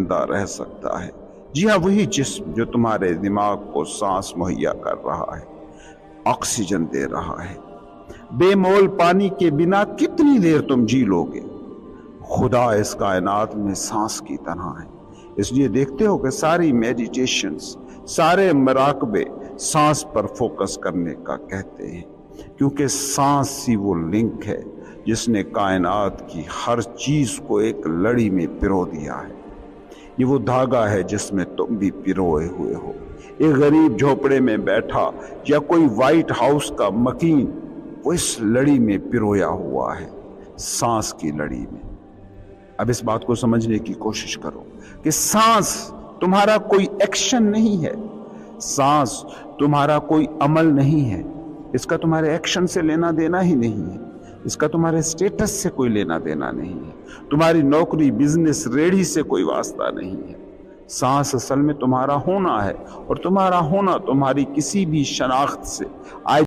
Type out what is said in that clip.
زندہ رہ سکتا ہے؟ جی ہاں، وہی جسم جو تمہارے دماغ کو سانس مہیا کر رہا ہے، آکسیجن دے رہا ہے۔ بے مول پانی کے بنا کتنی دیر تم جی لو گے؟ خدا اس کائنات میں سانس کی طرح ہے، اس لیے دیکھتے ہو کہ ساری میڈیٹیشنز، سارے مراقبے سانس پر فوکس کرنے کا کہتے ہیں، کیونکہ سانس ہی وہ لنک ہے جس نے کائنات کی ہر چیز کو ایک لڑی میں پرو دیا ہے۔ یہ وہ دھاگا ہے جس میں تم بھی پروئے ہوئے ہو۔ ایک غریب جھوپڑے میں بیٹھا یا کوئی وائٹ ہاؤس کا مکین، وہ اس لڑی میں پرویا ہوا ہے، سانس کی لڑی میں۔ اب اس بات کو سمجھنے کی کوشش کرو کہ سانس تمہارا کوئی ایکشن نہیں ہے، سانس تمہارا کوئی عمل نہیں ہے، اس کا تمہارے ایکشن سے لینا دینا ہی نہیں ہے، اس کا تمہارے سٹیٹس سے کوئی لینا دینا نہیں ہے، تمہاری نوکری، بزنس، ریڑھی سے کوئی واسطہ نہیں ہے۔ سانس اصل میں تمہارا ہونا ہے، اور تمہارا ہونا تمہاری کسی بھی شناخت سے